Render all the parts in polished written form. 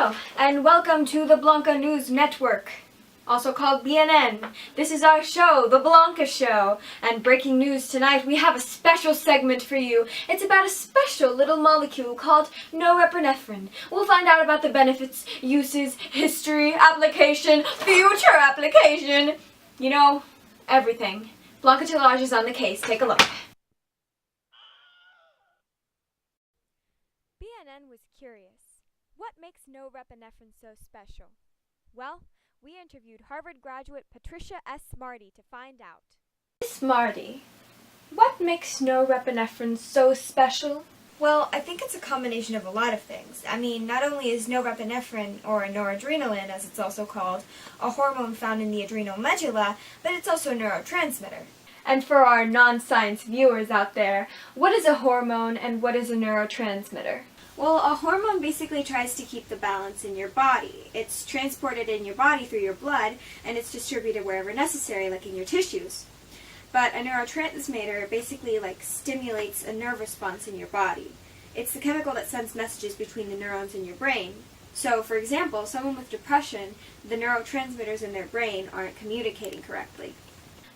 Hello, and welcome to the Blanca News Network, also called BNN. This is our show, The Blanca Show, and breaking news tonight, we have a special segment for you. It's about a special little molecule called Norepinephrine. We'll find out about the benefits, uses, history, application, future application, you know, everything. Blanca Tillage is on the case. Take a look. BNN was curious. What makes norepinephrine so special? Well, we interviewed Harvard graduate Patricia S. Smarty to find out. Smarty, what makes norepinephrine so special? Well, I think it's a combination of a lot of things. I mean, not only is norepinephrine, or noradrenaline as it's also called, a hormone found in the adrenal medulla, but it's also a neurotransmitter. And for our non-science viewers out there, what is a hormone and what is a neurotransmitter? Well, a hormone basically tries to keep the balance in your body. It's transported in your body through your blood, and it's distributed wherever necessary, like in your tissues. But a neurotransmitter basically stimulates a nerve response in your body. It's the chemical that sends messages between the neurons in your brain. So, for example, someone with depression, the neurotransmitters in their brain aren't communicating correctly.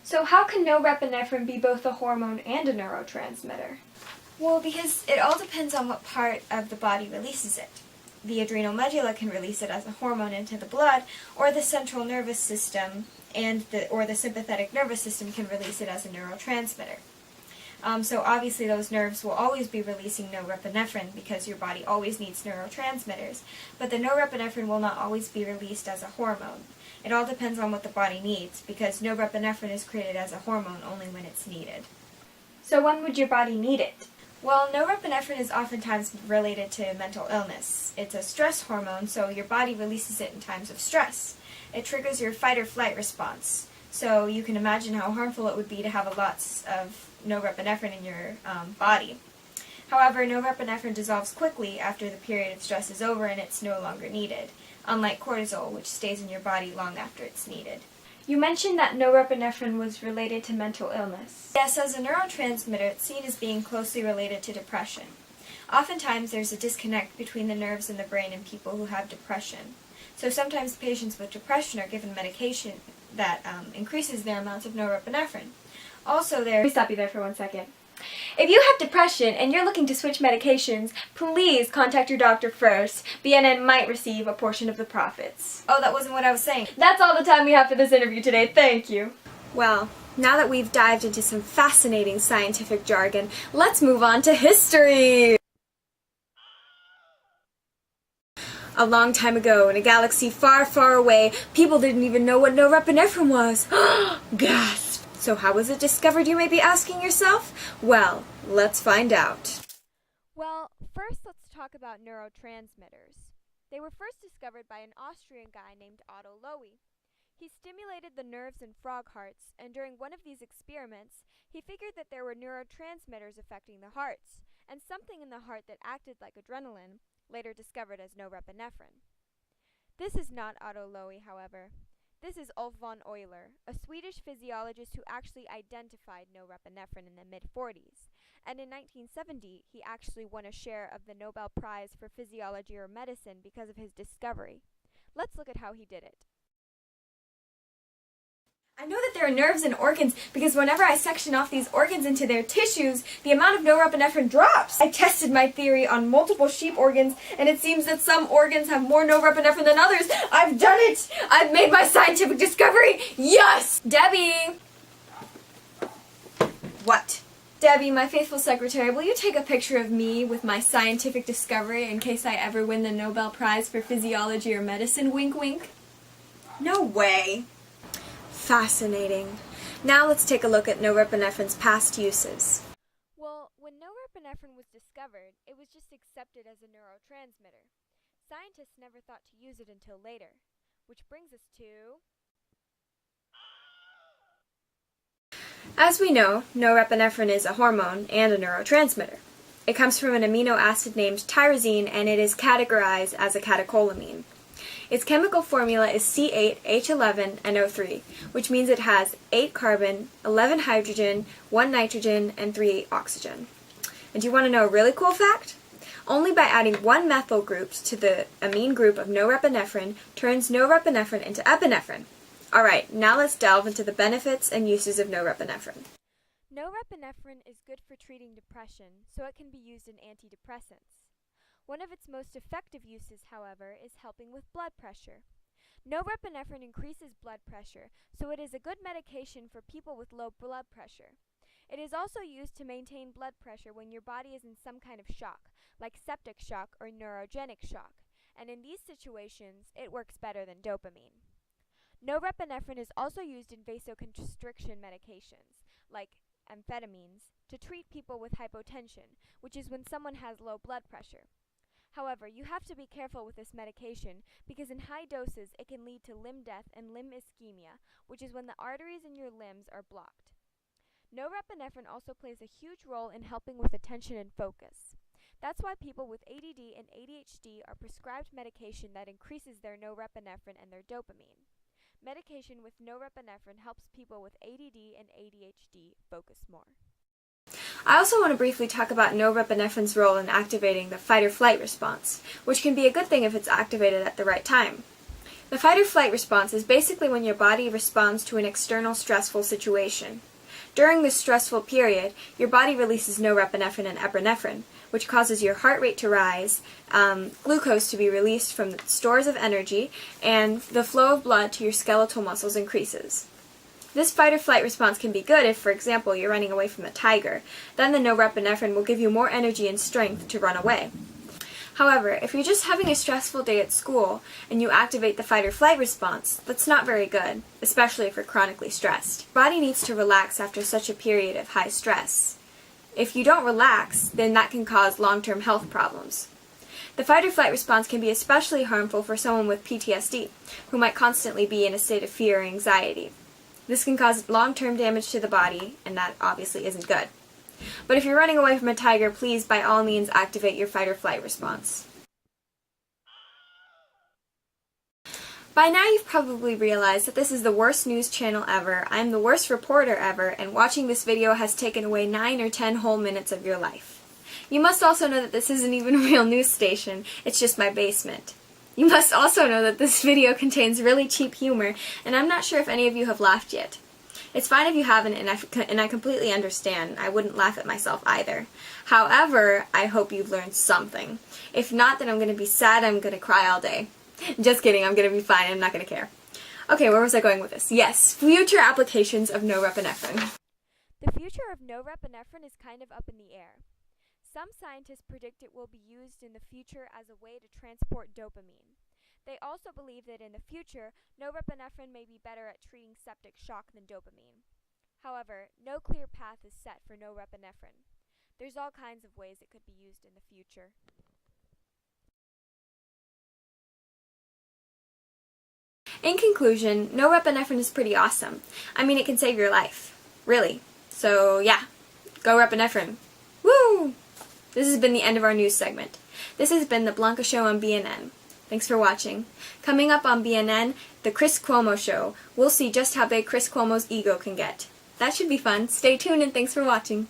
So how can norepinephrine be both a hormone and a neurotransmitter? Well, because it all depends on what part of the body releases it. The adrenal medulla can release it as a hormone into the blood, or the central nervous system or the sympathetic nervous system can release it as a neurotransmitter. So obviously those nerves will always be releasing norepinephrine because your body always needs neurotransmitters, but the norepinephrine will not always be released as a hormone. It all depends on what the body needs, because norepinephrine is created as a hormone only when it's needed. So when would your body need it? Well, norepinephrine is oftentimes related to mental illness. It's a stress hormone, so your body releases it in times of stress. It triggers your fight or flight response. So you can imagine how harmful it would be to have lots of norepinephrine in your body. However, norepinephrine dissolves quickly after the period of stress is over and it's no longer needed, unlike cortisol, which stays in your body long after it's needed. You mentioned that norepinephrine was related to mental illness. Yes, as a neurotransmitter, it's seen as being closely related to depression. Oftentimes, there's a disconnect between the nerves in the brain in people who have depression. So sometimes patients with depression are given medication that increases their amounts of norepinephrine. Also, Let me stop you there for 1 second. If you have depression and you're looking to switch medications, please contact your doctor first. BNN might receive a portion of the profits. Oh, that wasn't what I was saying. That's all the time we have for this interview today. Thank you. Well, now that we've dived into some fascinating scientific jargon, let's move on to history! A long time ago, in a galaxy far, far away, people didn't even know what norepinephrine was. Gasp! So how was it discovered, you may be asking yourself? Well, let's find out. Well, first let's talk about neurotransmitters. They were first discovered by an Austrian guy named Otto Lowy. He stimulated the nerves in frog hearts, and during one of these experiments, he figured that there were neurotransmitters affecting the hearts, and something in the heart that acted like adrenaline, later discovered as norepinephrine. This is not Otto Lowy, however. This is Ulf von Euler, a Swedish physiologist who actually identified norepinephrine in the mid-40s, and in 1970 he actually won a share of the Nobel Prize for Physiology or Medicine because of his discovery. Let's look at how he did it. I know that there are nerves and organs because whenever I section off these organs into their tissues, the amount of norepinephrine drops. I tested my theory on multiple sheep organs, and it seems that some organs have more norepinephrine than others. I've done it! I've made my scientific discovery! Yes! Debbie! What? Debbie, my faithful secretary, will you take a picture of me with my scientific discovery in case I ever win the Nobel Prize for Physiology or Medicine? Wink, wink. No way. Fascinating. Now let's take a look at norepinephrine's past uses. Well, when norepinephrine was discovered, it was just accepted as a neurotransmitter. Scientists never thought to use it until later, which brings us to... As we know, norepinephrine is a hormone and a neurotransmitter. It comes from an amino acid named tyrosine, and it is categorized as a catecholamine. Its chemical formula is C8H11NO3, which means it has 8 carbon, 11 hydrogen, 1 nitrogen, and 3 oxygen. And do you want to know a really cool fact? Only by adding one methyl group to the amine group of norepinephrine turns norepinephrine into epinephrine. Alright, now let's delve into the benefits and uses of norepinephrine. Norepinephrine is good for treating depression, so it can be used in antidepressants. One of its most effective uses, however, is helping with blood pressure. Norepinephrine increases blood pressure, so it is a good medication for people with low blood pressure. It is also used to maintain blood pressure when your body is in some kind of shock, like septic shock or neurogenic shock, and in these situations, it works better than dopamine. Norepinephrine is also used in vasoconstriction medications, like amphetamines, to treat people with hypotension, which is when someone has low blood pressure. However, you have to be careful with this medication because in high doses it can lead to limb death and limb ischemia, which is when the arteries in your limbs are blocked. Norepinephrine also plays a huge role in helping with attention and focus. That's why people with ADD and ADHD are prescribed medication that increases their norepinephrine and their dopamine. Medication with norepinephrine helps people with ADD and ADHD focus more. I also want to briefly talk about norepinephrine's role in activating the fight-or-flight response, which can be a good thing if it's activated at the right time. The fight-or-flight response is basically when your body responds to an external stressful situation. During this stressful period, your body releases norepinephrine and epinephrine, which causes your heart rate to rise, glucose to be released from the stores of energy, and the flow of blood to your skeletal muscles increases. This fight-or-flight response can be good if, for example, you're running away from a tiger. Then the norepinephrine will give you more energy and strength to run away. However, if you're just having a stressful day at school and you activate the fight-or-flight response, that's not very good, especially if you're chronically stressed. Your body needs to relax after such a period of high stress. If you don't relax, then that can cause long-term health problems. The fight-or-flight response can be especially harmful for someone with PTSD, who might constantly be in a state of fear or anxiety. This can cause long-term damage to the body, and that obviously isn't good. But if you're running away from a tiger, please by all means activate your fight-or-flight response. By now you've probably realized that this is the worst news channel ever, I'm the worst reporter ever, and watching this video has taken away 9 or 10 whole minutes of your life. You must also know that this isn't even a real news station, it's just my basement. You must also know that this video contains really cheap humor, and I'm not sure if any of you have laughed yet. It's fine if you haven't, and I completely understand. I wouldn't laugh at myself either. However, I hope you've learned something. If not, then I'm going to be sad, I'm going to cry all day. Just kidding, I'm going to be fine, I'm not going to care. Okay, where was I going with this? Yes, future applications of norepinephrine. The future of norepinephrine is kind of up in the air. Some scientists predict it will be used in the future as a way to transport dopamine. They also believe that in the future, norepinephrine may be better at treating septic shock than dopamine. However, no clear path is set for norepinephrine. There's all kinds of ways it could be used in the future. In conclusion, norepinephrine is pretty awesome. I mean, it can save your life. Really. So, yeah. Go repinephrine. Woo! This has been the end of our news segment. This has been The Blanca Show on BNN. Thanks for watching. Coming up on BNN, The Chris Cuomo Show. We'll see just how big Chris Cuomo's ego can get. That should be fun. Stay tuned and thanks for watching.